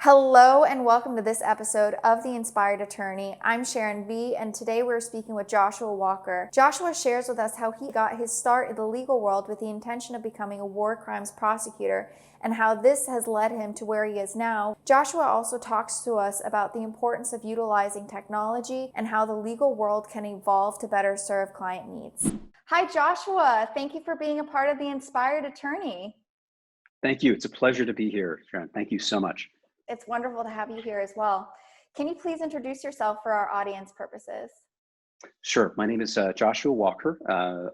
Hello and welcome to this episode of The Inspired Attorney. I'm Sharon V, and today we're speaking with Joshua Walker. Joshua shares with us how he got his start in the legal world with the intention of becoming a war crimes prosecutor and how this has led him to where he is now. Joshua also talks to us about the importance of utilizing technology and how the legal world can evolve to better serve client needs. Hi, Joshua. Thank you for being a part of The Inspired Attorney. Thank you. It's a pleasure to be here, Sharon. Thank you so much. It's wonderful to have you here as well. Can you please introduce yourself for our audience purposes? Sure. My name is Joshua Walker.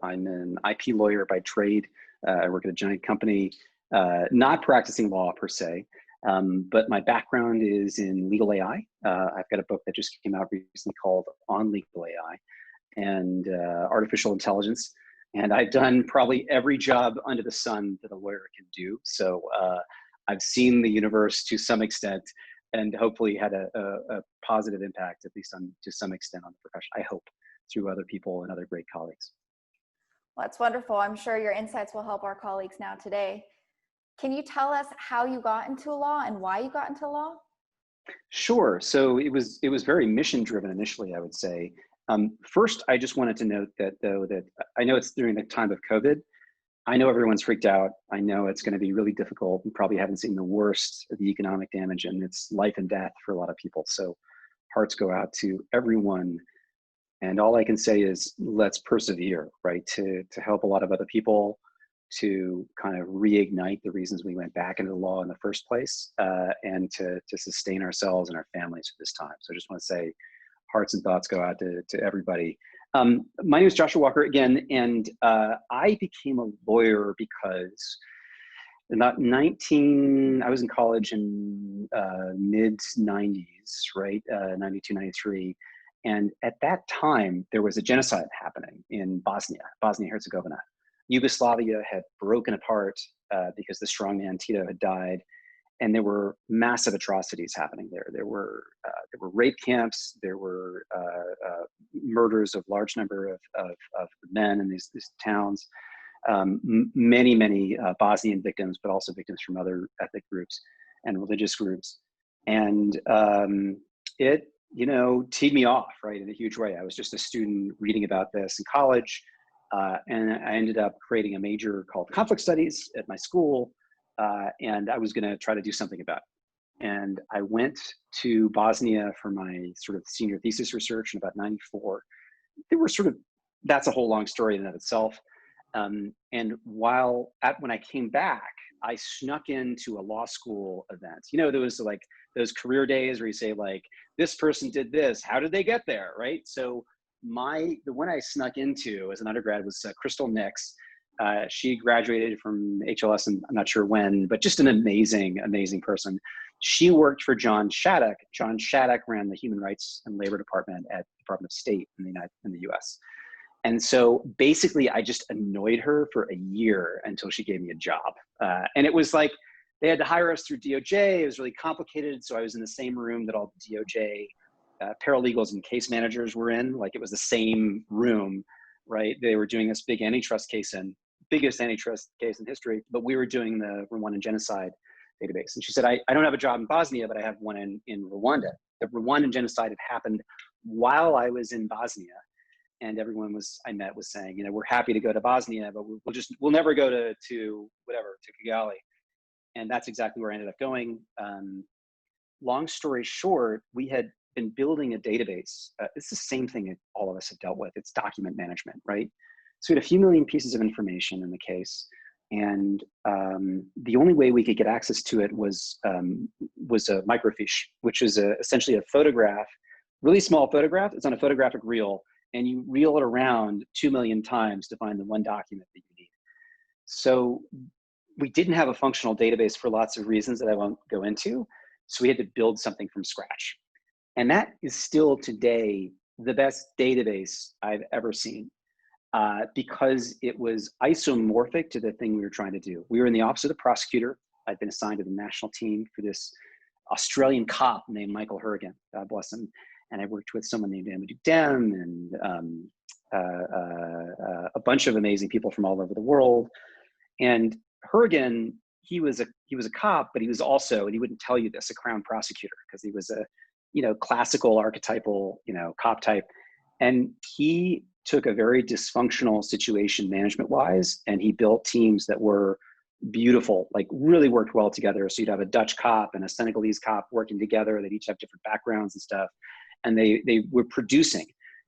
I'm an IP lawyer by trade. I work at a giant company, not practicing law per se, but my background is in legal AI. I've got a book that just came out recently called On Legal AI and Artificial Intelligence. And I've done probably every job under the sun that a lawyer can do. So I've seen the universe to some extent and hopefully had a positive impact, at least to some extent on the profession, I hope, through other people and other great colleagues. Well, that's wonderful. I'm sure your insights will help our colleagues now today. Can you tell us how you got into law and why you got into law? Sure. So it was very mission driven initially, I would say. First, I just wanted to note that I know it's during the time of COVID. I know everyone's freaked out. I know it's going to be really difficult. We probably haven't seen the worst of the economic damage, and it's life and death for a lot of people. So hearts go out to everyone. And all I can say is let's persevere, right? To help a lot of other people, to kind of reignite the reasons we went back into the law in the first place, and to sustain ourselves and our families for this time. So I just want to say hearts and thoughts go out to everybody. My name is Joshua Walker again, and I became a lawyer because in about I was in college in mid 90s, right? 92, 93. And at that time, there was a genocide happening in Bosnia-Herzegovina. Yugoslavia had broken apart because the strongman Tito had died. And there were massive atrocities happening there. There were rape camps. There were murders of large number of men in these towns. Many Bosnian victims, but also victims from other ethnic groups and religious groups. And it teed me off, right, in a huge way. I was just a student reading about this in college, and I ended up creating a major called conflict studies at my school. And I was going to try to do something about it. And I went to Bosnia for my sort of senior thesis research in about 94. That's a whole long story in and of itself. And when I came back, I snuck into a law school event. There was like those career days where you say like, this person did this, how did they get there, right? So the one I snuck into as an undergrad was Crystal Nix. She graduated from HLS, and I'm not sure when, but just an amazing, amazing person. She worked for John Shattuck. John Shattuck ran the Human Rights and Labor Department at the Department of State in the US. And so basically, I just annoyed her for a year until she gave me a job. And it was like, they had to hire us through DOJ. It was really complicated. So I was in the same room that all the DOJ paralegals and case managers were in. Like it was the same room, right? They were doing this big antitrust case biggest antitrust case in history, but we were doing the Rwanda Genocide database. And she said, I don't have a job in Bosnia, but I have one in Rwanda. The Rwandan Genocide had happened while I was in Bosnia. And everyone I met was saying, we're happy to go to Bosnia, but we'll never go to Kigali. And that's exactly where I ended up going. Long story short, we had been building a database. It's the same thing that all of us have dealt with. It's document management, right? So we had a few million pieces of information in the case. And the only way we could get access to it was a microfiche, which is essentially a photograph, really small photograph. It's on a photographic reel, and you reel it around 2 million times to find the one document that you need. So we didn't have a functional database for lots of reasons that I won't go into. So we had to build something from scratch. And that is still today the best database I've ever seen, because it was isomorphic to the thing we were trying to do. We were in the office of the prosecutor. I'd been assigned to the national team for this Australian cop named Michael Hurrigan, God bless him. And I worked with someone named Amadou Dem and a bunch of amazing people from all over the world. And Hurrigan he was a cop, but he was also, and he wouldn't tell you this, a crown prosecutor, because he was a, classical archetypal, cop type. And he took a very dysfunctional situation management wise, and he built teams that were beautiful, like really worked well together. So you'd have a Dutch cop and a Senegalese cop working together. They'd each have different backgrounds and stuff. And they were producing.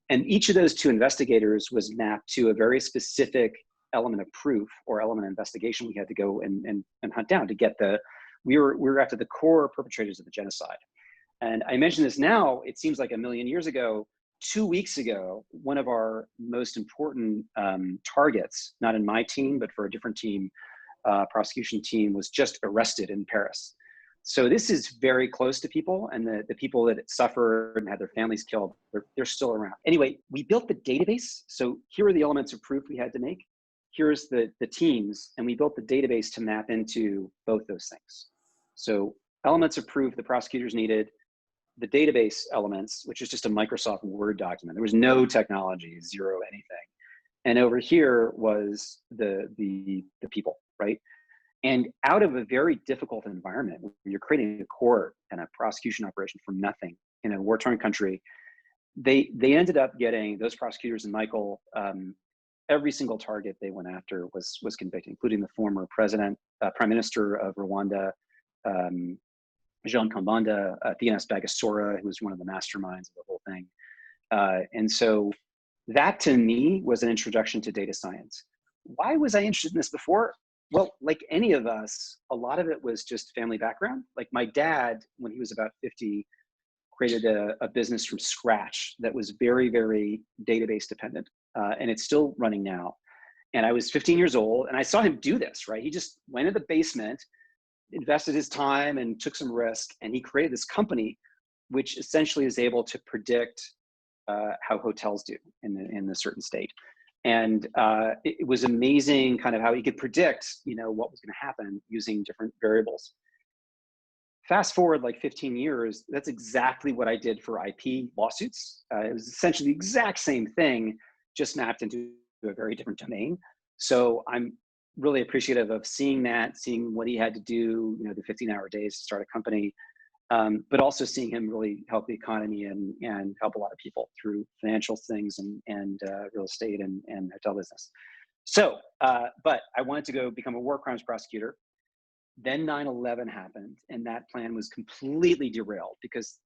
And each of those two investigators was mapped to a very specific element of proof or element of investigation we had to go and hunt down to get we were after the core perpetrators of the genocide. And I mention this now, it seems like a million years ago. 2 weeks ago, one of our most important targets, not in my team, but for a different team, prosecution team, was just arrested in Paris. So this is very close to people, and the people that suffered and had their families killed, they're still around. Anyway, we built the database. So here are the elements of proof we had to make. Here's the teams, and we built the database to map into both those things. So elements of proof the prosecutors needed, the database elements, which is just a Microsoft Word document. There was no technology, zero anything. And over here was the people, right? And out of a very difficult environment, where you're creating a court and a prosecution operation from nothing in a war-torn country, they ended up getting, those prosecutors and Michael, every single target they went after was convicted, including the former prime minister of Rwanda, Jean Kambanda, Theonas Bagosora, who was one of the masterminds of the whole thing. And so that to me was an introduction to data science. Why was I interested in this before? Well, like any of us, a lot of it was just family background. Like my dad, when he was about 50, created a business from scratch that was very, very database dependent. And it's still running now. And I was 15 years old and I saw him do this, right? He just went in the basement, invested his time and took some risk, and he created this company which essentially is able to predict how hotels do in a certain state. And it was amazing kind of how he could predict, what was going to happen using different variables. Fast forward like 15 years, that's exactly what I did for IP lawsuits. It was essentially the exact same thing, just mapped into a very different domain. So I'm really appreciative of seeing what he had to do, the 15-hour days to start a company, but also seeing him really help the economy and help a lot of people through financial things and real estate and hotel business. So, but I wanted to go become a war crimes prosecutor. Then 9/11 happened, and that plan was completely derailed because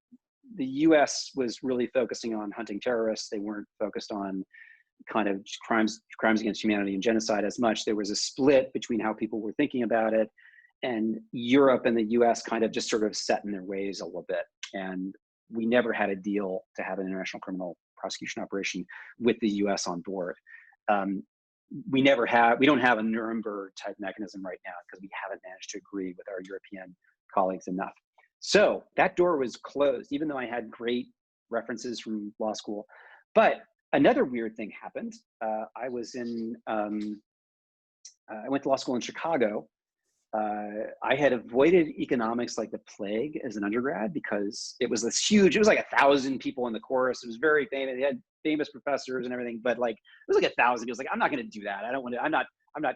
the US was really focusing on hunting terrorists. They weren't focused on kind of crimes against humanity and genocide as much. There was a split between how people were thinking about it, and Europe and the US kind of just sort of set in their ways a little bit. And we never had a deal to have an international criminal prosecution operation with the US on board. We don't have a Nuremberg type mechanism right now because we haven't managed to agree with our European colleagues enough. So that door was closed, even though I had great references from law school. But another weird thing happened. I went to law school in Chicago. I had avoided economics like the plague as an undergrad because it was it was like 1,000 people in the course. It was very famous. They had famous professors and everything, but like, it was like 1,000 people. Like, I'm not going to do that. I don't want to, I'm not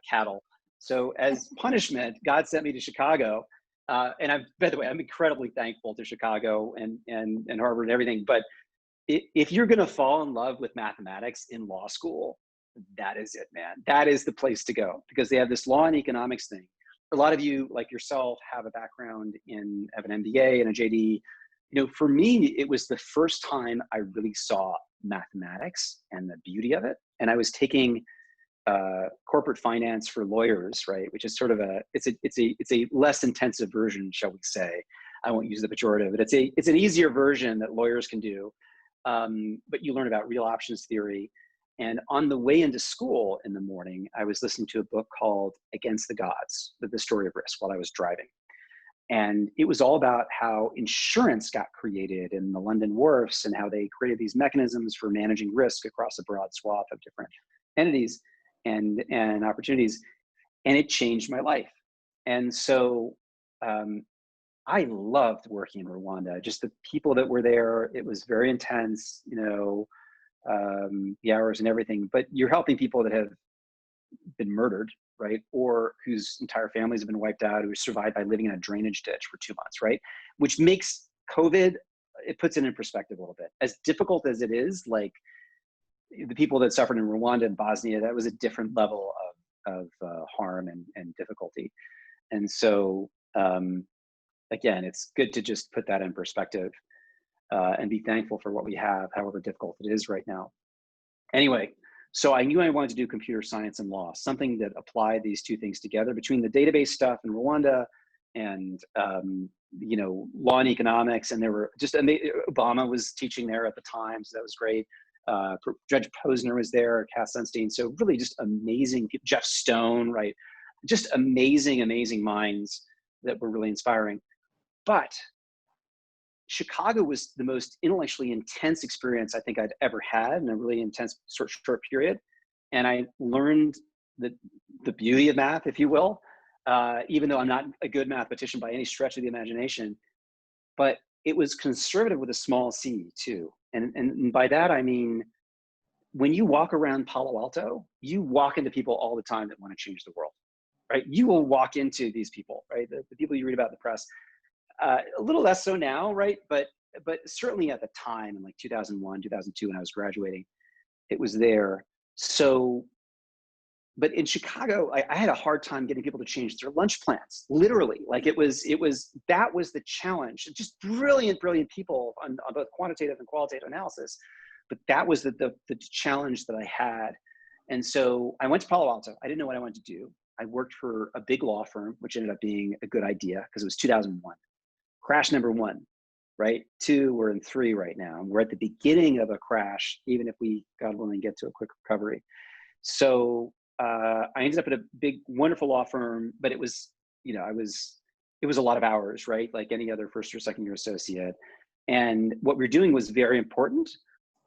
cattle. So as punishment, God sent me to Chicago. And by the way, I'm incredibly thankful to Chicago and Harvard and everything. But if you're going to fall in love with mathematics in law school, that is it, man. That is the place to go because they have this law and economics thing. A lot of you, like yourself, have a background have an MBA and a JD. For me, it was the first time I really saw mathematics and the beauty of it. And I was taking corporate finance for lawyers, right? Which is sort of it's a less intensive version, shall we say? I won't use the pejorative, but it's an easier version that lawyers can do. But you learn about real options theory. And on the way into school in the morning, I was listening to a book called Against the Gods, the story of risk, while I was driving. And it was all about how insurance got created in the London wharfs and how they created these mechanisms for managing risk across a broad swath of different entities and opportunities. And it changed my life. And so I loved working in Rwanda. Just the people that were there, it was very intense, the hours and everything, but you're helping people that have been murdered, right? Or whose entire families have been wiped out, who survived by living in a drainage ditch for 2 months, right? Which makes COVID, it puts it in perspective a little bit. As difficult as it is, like the people that suffered in Rwanda and Bosnia, that was a different level of harm and difficulty. And so, again, it's good to just put that in perspective and be thankful for what we have, however difficult it is right now. Anyway, so I knew I wanted to do computer science and law, something that applied these two things together between the database stuff in Rwanda and you know, law and economics. And there were just Obama was teaching there at the time, so that was great. Judge Posner was there, Cass Sunstein. So really just amazing people, Jeff Stone, right? Just amazing minds that were really inspiring. But Chicago was the most intellectually intense experience I think I'd ever had in a really intense short period. And I learned the beauty of math, if you will, even though I'm not a good mathematician by any stretch of the imagination, but it was conservative with a small c too. And by that, I mean, when you walk around Palo Alto, you walk into people all the time that want to change the world, right? You will walk into these people, right? The people you read about in the press. A little less so now, right? But certainly at the time in like 2001, 2002, when I was graduating, it was there. So, but in Chicago, I had a hard time getting people to change their lunch plans. Literally, like that was the challenge. Just brilliant people on both quantitative and qualitative analysis. But that was the challenge that I had. And so I went to Palo Alto. I didn't know what I wanted to do. I worked for a big law firm, which ended up being a good idea because it was 2001. Crash number 1, right? 2, we're in 3 right now. We're at the beginning of a crash, even if we, God willing, get to a quick recovery. So I ended up at a big, wonderful law firm, but it was, you know, it was a lot of hours, right? Like any other first or second year associate. And what we're doing was very important.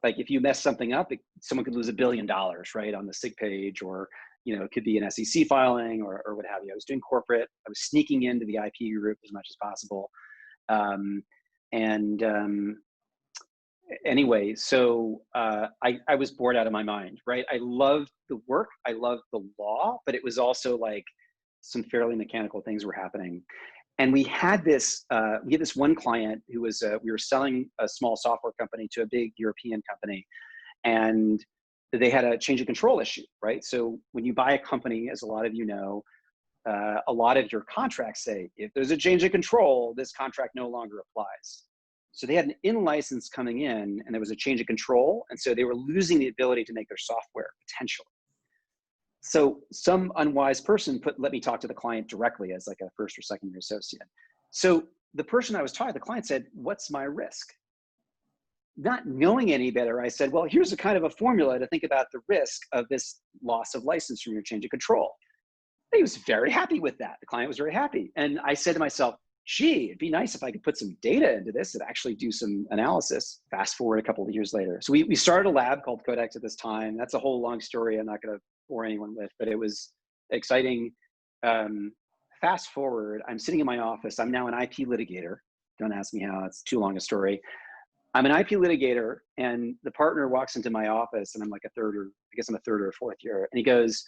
Like if you mess something up, someone could lose $1 billion, right? On the SIG page, or, you know, it could be an SEC filing or what have you. I was doing corporate. I was sneaking into the IP group as much as possible. Anyway, so I was bored out of my mind, right? I loved the work, I loved the law, but it was also like some fairly mechanical things were happening. And we had this one client who was, we were selling a small software company to a big European company, and they had a change of control issue, right? So when you buy a company, as a lot of you know, a lot of your contracts say, if there's a change of control, this contract no longer applies. So they had an in-license coming in, and there was a change of control. And so they were losing the ability to make their software, potentially. So some unwise person let me talk to the client directly as like a first or second year associate. So the person I was talking to, the client said, "What's my risk?" Not knowing any better, I said, "Well, here's a kind of a formula to think about the risk of this loss of license from your change of control." He was very happy with that. The client was very happy. And I said to myself, gee, it'd be nice if I could put some data into this and actually do some analysis. Fast forward a couple of years later. So we started a lab called CodeX at this time. That's a whole long story I'm not going to bore anyone with, but it was exciting. Fast forward, I'm sitting in my office. I'm now an IP litigator. Don't ask me how, it's too long a story. I'm an IP litigator, and the partner walks into my office, and I'm like I'm a third or fourth year. And he goes,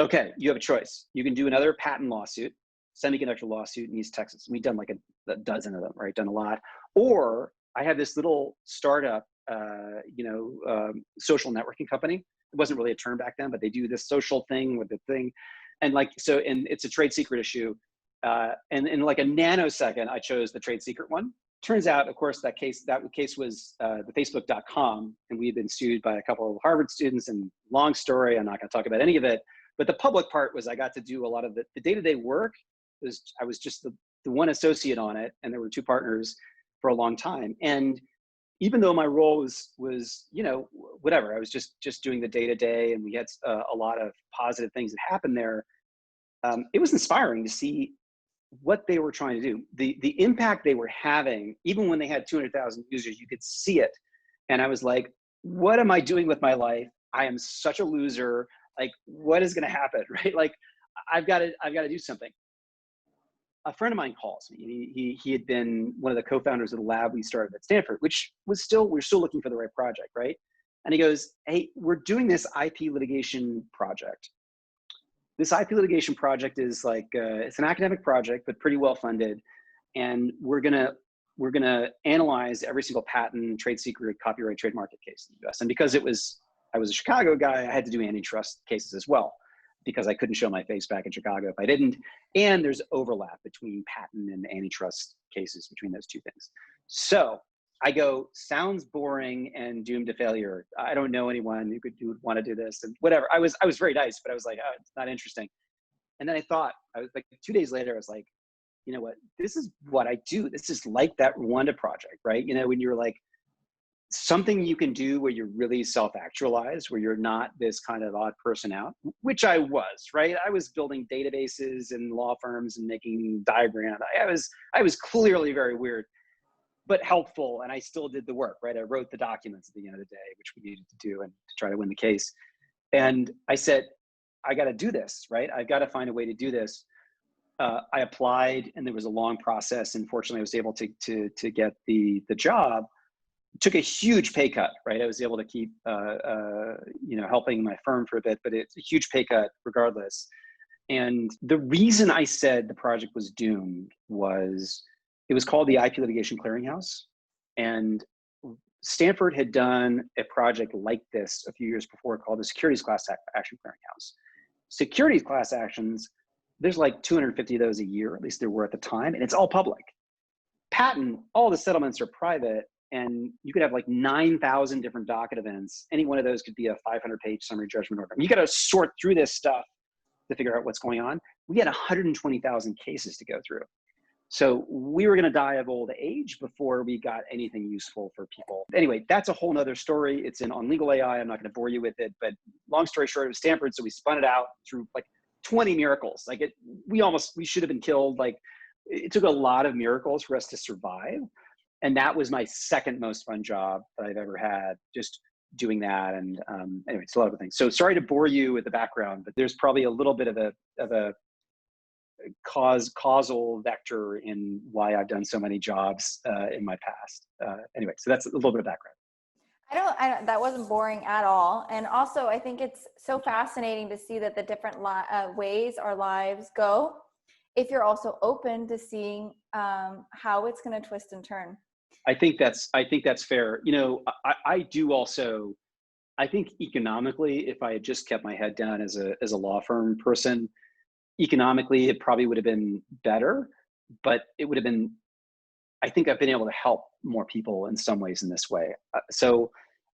"Okay, you have a choice. You can do another patent lawsuit, semiconductor lawsuit in East Texas." And we've done like a dozen of them, right? Done a lot. Or I have this little startup, social networking company. It wasn't really a term back then, but they do this social thing with the thing. And and it's a trade secret issue. And in like a nanosecond, I chose the trade secret one. Turns out, of course, that case was the Facebook.com, and we had been sued by a couple of Harvard students. And long story, I'm not going to talk about any of it. But the public part was I got to do a lot of the day-to-day work. I was just the one associate on it, and there were 2 partners for a long time. And even though my role was whatever, I was just doing the day-to-day, and we had a lot of positive things that happened there. It was inspiring to see what they were trying to do, the impact they were having. Even when they had 200,000 users, you could see it. And I was like, what am I doing with my life? I am such a loser. Like, what is going to happen, right? Like, I've got to do something. A friend of mine calls me. He had been one of the co-founders of the lab we started at Stanford, which was we're still looking for the right project, right? And he goes, "Hey, we're doing this IP litigation project. this IP litigation project is like, it's an academic project, but pretty well funded. And we're gonna analyze every single patent, trade secret, copyright, trademark case in the US. And because I was a Chicago guy, I had to do antitrust cases as well, because I couldn't show my face back in Chicago if I didn't. And there's overlap between patent and antitrust cases between those two things. So I go, sounds boring and doomed to failure. I don't know anyone who would want to do this and whatever. I was very nice, but I was like, oh, it's not interesting. And then I was like, 2 days later, I was like, you know what, this is what I do. This is like that Rwanda project, right? You know, when you're like, something you can do where you're really self-actualized, where you're not this kind of odd person out, which I was, right? I was building databases and law firms and making diagrams. I was clearly very weird, but helpful. And I still did the work, right? I wrote the documents at the end of the day, which we needed to do and to try to win the case. And I said, I got to do this, right? I've got to find a way to do this. I applied and there was a long process. And fortunately I was able to get the job. Took a huge pay cut, right? I was able to keep, helping my firm for a bit, but it's a huge pay cut regardless. And the reason I said the project was doomed was it was called the IP Litigation Clearinghouse. And Stanford had done a project like this a few years before called the Securities Class Action Clearinghouse. Securities class actions, there's like 250 of those a year, at least there were at the time, and it's all public. Patent, all the settlements are private, and you could have like 9,000 different docket events. Any one of those could be a 500-page summary judgment order. You got to sort through this stuff to figure out what's going on. We had 120,000 cases to go through. So we were going to die of old age before we got anything useful for people. Anyway, that's a whole nother story. It's on Legal AI. I'm not going to bore you with it, but long story short, it was Stanford. So we spun it out through like 20 miracles. Like we should have been killed. Like it took a lot of miracles for us to survive. And that was my second most fun job that I've ever had, just doing that. And anyway, it's a lot of things. So sorry to bore you with the background, but there's probably a little bit of a causal vector in why I've done so many jobs in my past. Anyway, so that's a little bit of background. I don't, that wasn't boring at all. And also, I think it's so fascinating to see that the different ways our lives go, if you're also open to seeing how it's going to twist and turn. I think that's fair. You know, I do also, I think economically, if I had just kept my head down as a law firm person, economically, it probably would have been better, but it would have been, I think I've been able to help more people in some ways in this way. So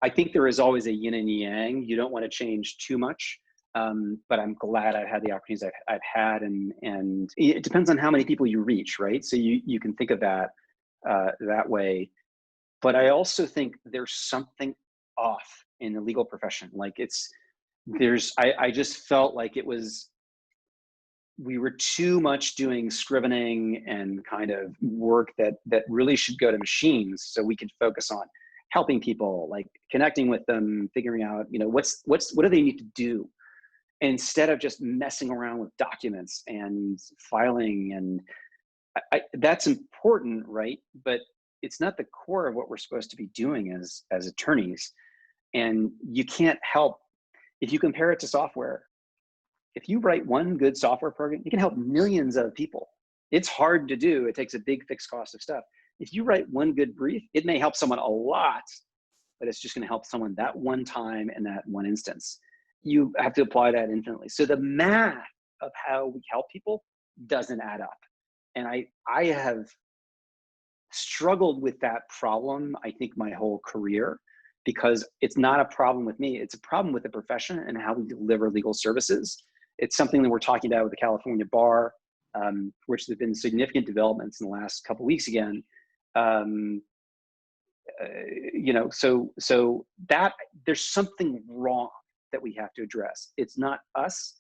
I think there is always a yin and yang. You don't want to change too much, but I'm glad I've had the opportunities I've had, and it depends on how many people you reach, right? So you can think of that that way. But I also think there's something off in the legal profession. Like I just felt like we were too much doing scrivening and kind of work that really should go to machines, so we could focus on helping people, like connecting with them, figuring out, what do they need to do, instead of just messing around with documents and filing. And that's important, right? But it's not the core of what we're supposed to be doing as attorneys. And you can't help, if you compare it to software, if you write one good software program, you can help millions of people. It's hard to do. It takes a big fixed cost of stuff. If you write one good brief, it may help someone a lot, but it's just going to help someone that one time in that one instance. You have to apply that infinitely. So the math of how we help people doesn't add up. And I have struggled with that problem, I think, my whole career, because it's not a problem with me. It's a problem with the profession and how we deliver legal services. It's something that we're talking about with the California Bar, which there have been significant developments in the last couple of weeks again. So that there's something wrong that we have to address. It's not us.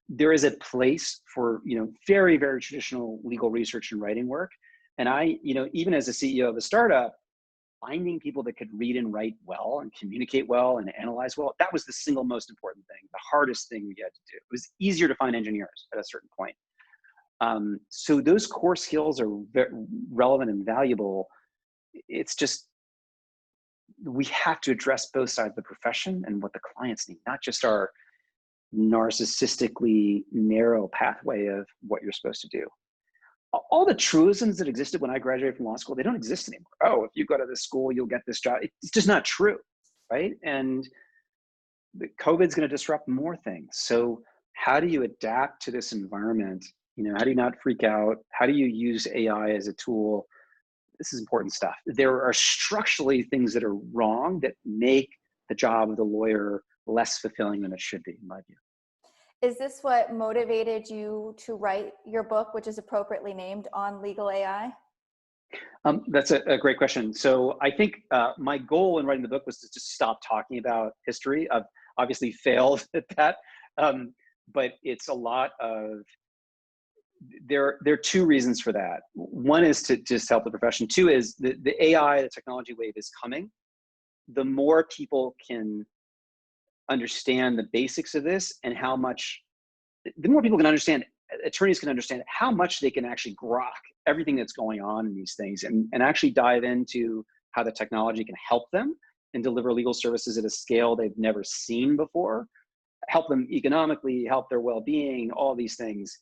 There is a place for, very, very traditional legal research and writing work. And I, even as a CEO of a startup, finding people that could read and write well and communicate well and analyze well, that was the single most important thing, the hardest thing we had to do. It was easier to find engineers at a certain point. So those core skills are very relevant and valuable. It's just, we have to address both sides of the profession and what the clients need, not just our narcissistically narrow pathway of what you're supposed to do. All the truisms that existed when I graduated from law school, they don't exist anymore. Oh, if you go to this school, you'll get this job. It's just not true, right? And COVID's going to disrupt more things. So how do you adapt to this environment? You know, how do you not freak out? How do you use AI as a tool? This is important stuff. There are structurally things that are wrong that make the job of the lawyer less fulfilling than it should be, in my view. Is this what motivated you to write your book, which is appropriately named On Legal AI? That's a great question. So I think my goal in writing the book was to just stop talking about history. I've obviously failed at that, but it's a lot of, there are two reasons for that. One is to just help the profession. Two is the AI, the technology wave is coming. The more people can understand the basics of this and how much, the more people can understand, attorneys can understand how much they can actually grok everything that's going on in these things and actually dive into how the technology can help them and deliver legal services at a scale they've never seen before, help them economically, help their well-being, all these things.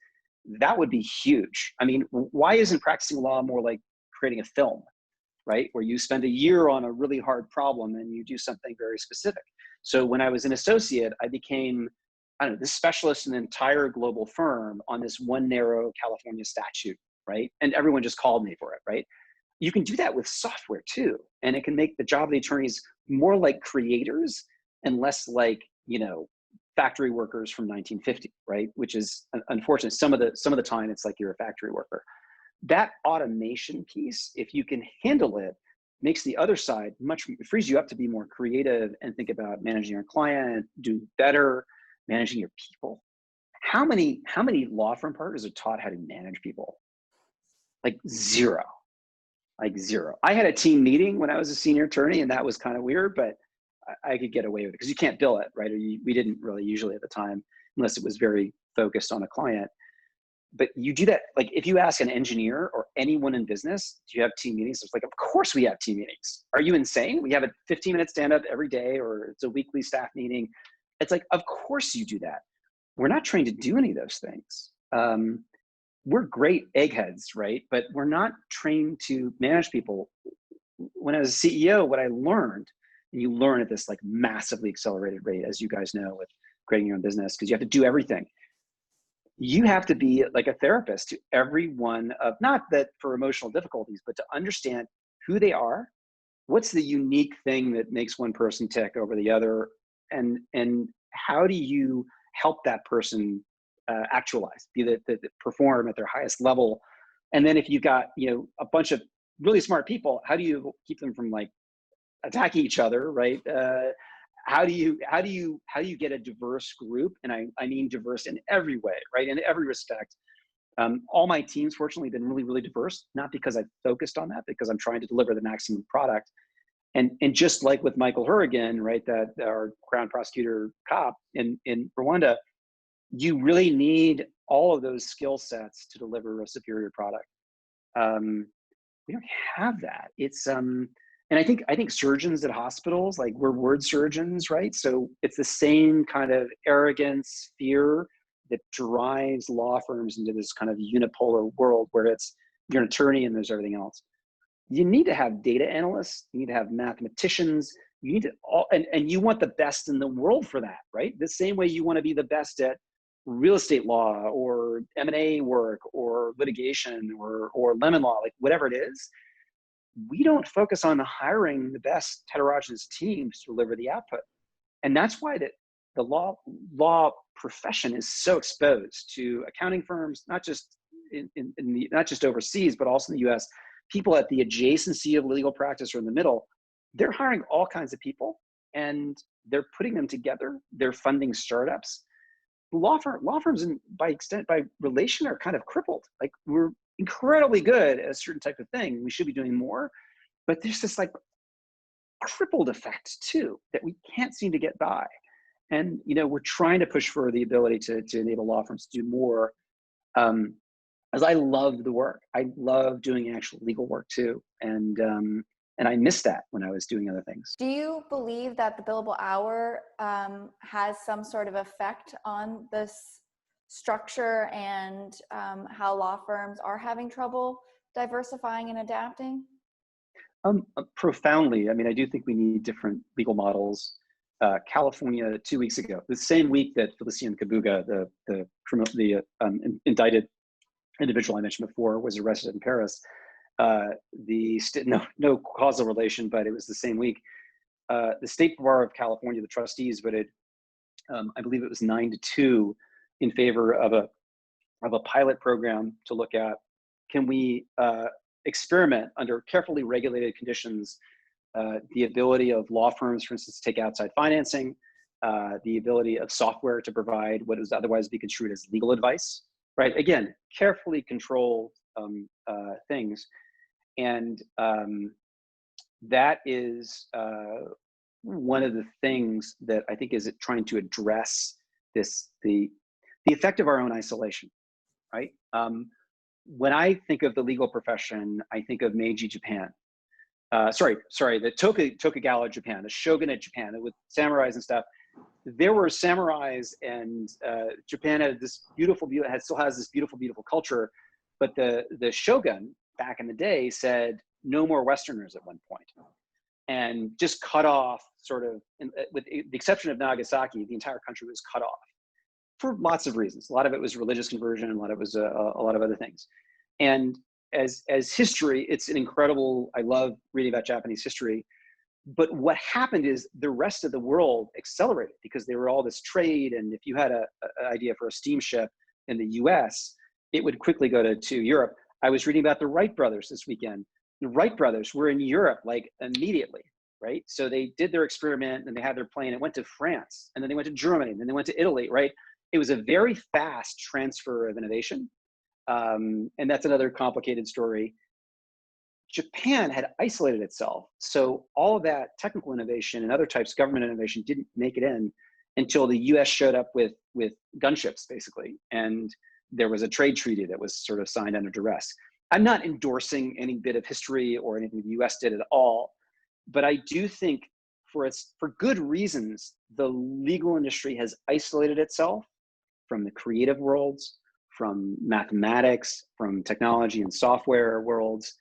That would be huge. I mean, why isn't practicing law more like creating a film, right? Where you spend a year on a really hard problem and you do something very specific. So when I was an associate, I became, I don't know, this specialist in an entire global firm on this one narrow California statute, right? And everyone just called me for it, right? You can do that with software too. And it can make the job of the attorneys more like creators and less like, you know, factory workers from 1950, right? Which is unfortunate. Some of the time it's like you're a factory worker. That automation piece, if you can handle it, makes the other side it frees you up to be more creative and think about managing your client, do better, managing your people. How many law firm partners are taught how to manage people? Like zero. I had a team meeting when I was a senior attorney, and that was kind of weird, but I could get away with it because you can't bill it, right? Or we didn't really usually at the time, unless it was very focused on a client. But you do that, like if you ask an engineer or anyone in business, do you have team meetings? It's like, of course we have team meetings. Are you insane? We have a 15-minute stand-up every day, or it's a weekly staff meeting. It's like, of course you do that. We're not trained to do any of those things. We're great eggheads, right? But we're not trained to manage people. When I was a CEO, what I learned, and you learn at this like massively accelerated rate, as you guys know, with creating your own business, because you have to do everything. You have to be like a therapist to every one of, not that for emotional difficulties, but to understand who they are, what's the unique thing that makes one person tick over the other, and how do you help that person actualize, perform at their highest level. And then if you've got, you know, a bunch of really smart people, how do you keep them from like attacking each other, right? How do you get a diverse group? And I mean diverse in every way, right? In every respect. All my teams, fortunately, have been really, really diverse, not because I've focused on that, because I'm trying to deliver the maximum product. And just like with Michael Hurrigan, right, that our Crown Prosecutor cop in Rwanda, you really need all of those skill sets to deliver a superior product. We don't have that. It's and I think surgeons at hospitals, like we're word surgeons, right? So it's the same kind of arrogance, fear that drives law firms into this kind of unipolar world where it's you're an attorney and there's everything else. You need to have data analysts, you need to have mathematicians, you need to and you want the best in the world for that, right? The same way you want to be the best at real estate law or M&A work or litigation or lemon law, like whatever it is. We don't focus on hiring the best heterogeneous teams to deliver the output. And that's why the law profession is so exposed to accounting firms, not just not just overseas, but also in the US. People at the adjacency of legal practice or in the middle, they're hiring all kinds of people and they're putting them together. They're funding startups. Law firms, by relation, are kind of crippled. Like we're incredibly good at a certain type of thing. We should be doing more, but there's this like crippled effect too that we can't seem to get by. And you know, we're trying to push for the ability to enable law firms to do more. As I love the work, I love doing actual legal work too, and And I missed that when I was doing other things. Do you believe that the billable hour has some sort of effect on this structure and how law firms are having trouble diversifying and adapting? Profoundly. I mean, I do think we need different legal models. California 2 weeks ago, the same week that Felician Kabuga, the indicted individual I mentioned before, was arrested in Paris. No causal relation, but it was the same week. The State Bar of California, the trustees voted, I believe it was 9-2, in favor of a pilot program to look at, can we experiment under carefully regulated conditions, the ability of law firms, for instance, to take outside financing, the ability of software to provide what is otherwise be construed as legal advice, right? Again, carefully controlled things. And that is one of the things that I think is trying to address the effect of our own isolation, right? When I think of the legal profession, I think of Meiji Japan. The Tokugawa Japan, the shogunate Japan, with samurais and stuff. There were samurais, and Japan had this still has this beautiful culture. But the shogun back in the day said no more Westerners at one point, and just cut off with the exception of Nagasaki, the entire country was cut off for lots of reasons. A lot of it was religious conversion, and a lot of it was a lot of other things. And as history, it's an incredible, I love reading about Japanese history. But what happened is the rest of the world accelerated because there were all this trade. And if you had an idea for a steamship in the US, it would quickly go to Europe. I was reading about the Wright brothers this weekend. The Wright brothers were in Europe like immediately, right? So they did their experiment and they had their plane. It went to France, and then they went to Germany, and then they went to Italy, right? It was a very fast transfer of innovation. And that's another complicated story. Japan had isolated itself. So all of that technical innovation and other types of government innovation didn't make it in until the US showed up with gunships, basically. And there was a trade treaty that was sort of signed under duress. I'm not endorsing any bit of history or anything the US did at all, but I do think for good reasons, the legal industry has isolated itself from the creative worlds, from mathematics, from technology and software worlds.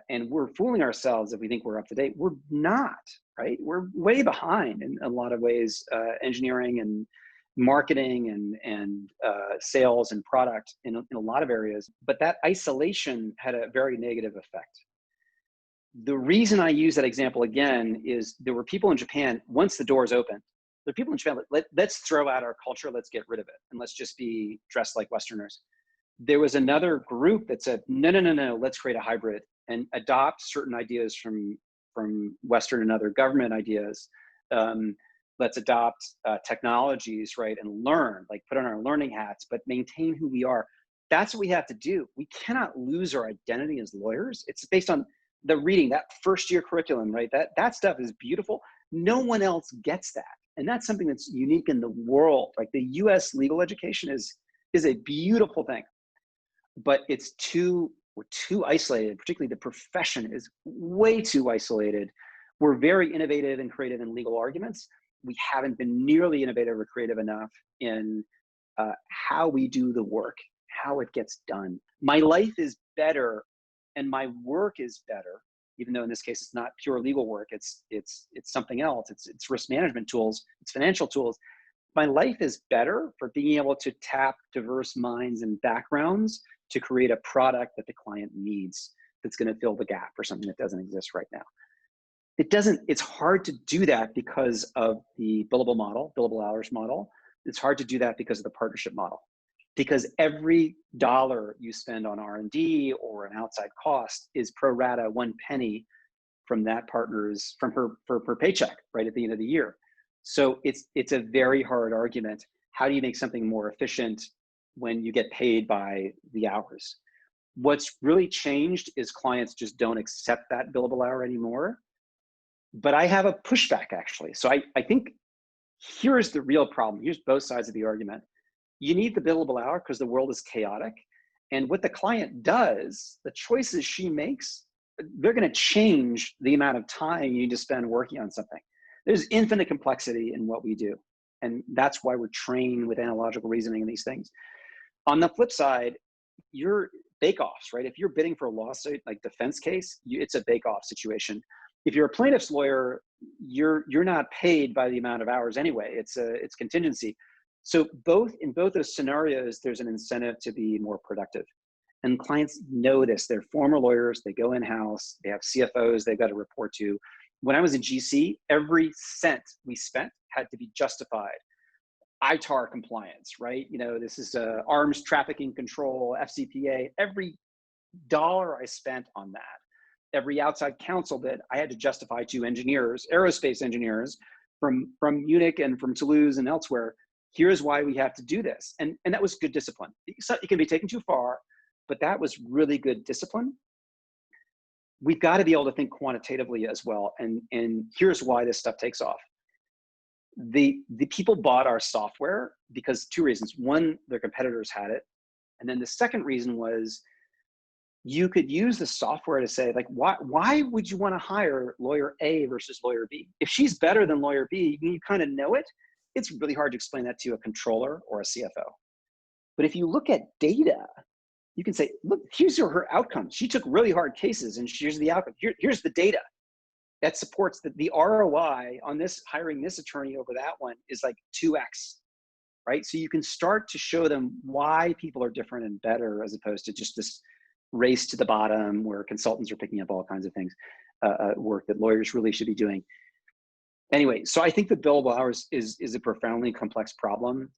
And we're fooling ourselves if we think we're up to date. We're not, right? We're way behind in a lot of ways, engineering and marketing and sales and product in a lot of areas. But that isolation had a very negative effect. The reason I use that example again is there were people in Japan, once the doors opened, there are people in Japan, let's throw out our culture, let's get rid of it, and let's just be dressed like Westerners. There was another group that said, no, let's create a hybrid and adopt certain ideas from Western and other government ideas. Let's adopt technologies, right, and learn, like put on our learning hats, but maintain who we are. That's what we have to do. We cannot lose our identity as lawyers. It's based on the reading, that first year curriculum, right? That stuff is beautiful. No one else gets that. And that's something that's unique in the world. Like the US legal education is a beautiful thing, but we're too isolated. Particularly the profession is way too isolated. We're very innovative and creative in legal arguments. We haven't been nearly innovative or creative enough in how we do the work, how it gets done. My life is better and my work is better, even though in this case it's not pure legal work, it's something else. It's risk management tools, it's financial tools. My life is better for being able to tap diverse minds and backgrounds to create a product that the client needs that's going to fill the gap for something that doesn't exist right now. It's hard to do that because of the billable hours model. It's hard to do that because of the partnership model. Because every dollar you spend on R&D or an outside cost is pro rata 1 penny from that partner's, from her paycheck right at the end of the year. So it's a very hard argument. How do you make something more efficient when you get paid by the hours? What's really changed is clients just don't accept that billable hour anymore. But I have a pushback actually. So I think here's the real problem. Here's both sides of the argument. You need the billable hour because the world is chaotic. And what the client does, the choices she makes they're going to change the amount of time you need to spend working on something. There's infinite complexity in what we do. And that's why we're trained with analogical reasoning and these things. On the flip side, you're bake-offs, right? If you're bidding for a lawsuit, like defense case, it's a bake-off situation. If you're a plaintiff's lawyer, you're not paid by the amount of hours anyway. It's contingency. So in both those scenarios, there's an incentive to be more productive. And clients know this. They're former lawyers. They go in-house. They have CFOs they've got to report to. When I was in GC, every cent we spent had to be justified. ITAR compliance, right? This is arms trafficking control, FCPA. Every dollar I spent on that, every outside counsel bid, I had to justify to engineers, aerospace engineers from Munich and from Toulouse and elsewhere. Here's why we have to do this. And that was good discipline. It can be taken too far, but that was really good discipline. We've got to be able to think quantitatively as well. And here's why this stuff takes off. The people bought our software because two reasons. One, their competitors had it. And then the second reason was you could use the software to say, like, why would you want to hire lawyer A versus lawyer B? If she's better than lawyer B, you kind of know it. It's really hard to explain that to a controller or a CFO. But if you look at data, you can say, look, here's her outcomes. She took really hard cases and here's the outcome. Here's the data that supports the ROI on this, hiring this attorney over that one is like 2x, right? So you can start to show them why people are different and better as opposed to just this race to the bottom where consultants are picking up all kinds of things, work that lawyers really should be doing. Anyway, so I think the billable hours is a profoundly complex problem.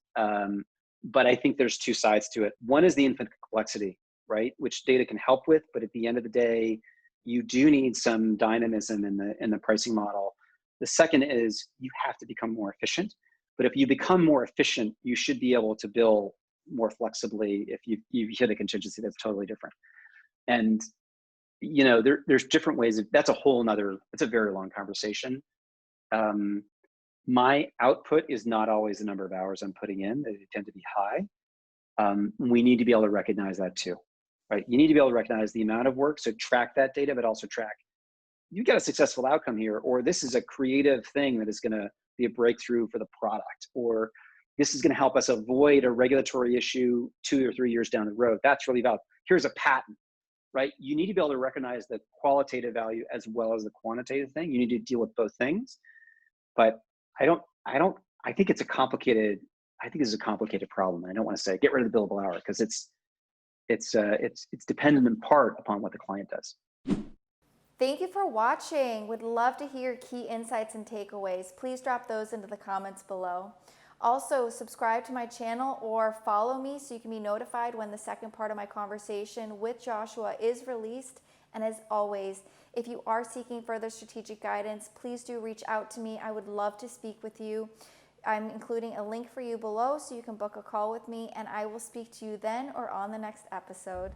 But I think there's two sides to it. One is the infinite complexity, right? Which data can help with, but at the end of the day, you do need some dynamism in the pricing model. The second is you have to become more efficient. But if you become more efficient, you should be able to bill more flexibly if you hit a contingency that's totally different. And there's different ways that's a very long conversation. My output is not always the number of hours I'm putting in. They tend to be high. We need to be able to recognize that too, right? You need to be able to recognize the amount of work, so track that data, but also track, you got a successful outcome here, or this is a creative thing that is gonna be a breakthrough for the product, or this is gonna help us avoid a regulatory issue 2 or 3 years down the road. That's really valuable. Here's a patent, right? You need to be able to recognize the qualitative value as well as the quantitative thing. You need to deal with both things. But I think it's a complicated problem. I don't want to say get rid of the billable hour because it's dependent in part upon what the client does. Thank you for watching. Would love to hear key insights and takeaways. Please drop those into the comments below. Also, subscribe to my channel or follow me so you can be notified when the second part of my conversation with Joshua is released. And as always, if you are seeking further strategic guidance, please do reach out to me. I would love to speak with you. I'm including a link for you below so you can book a call with me, and I will speak to you then or on the next episode.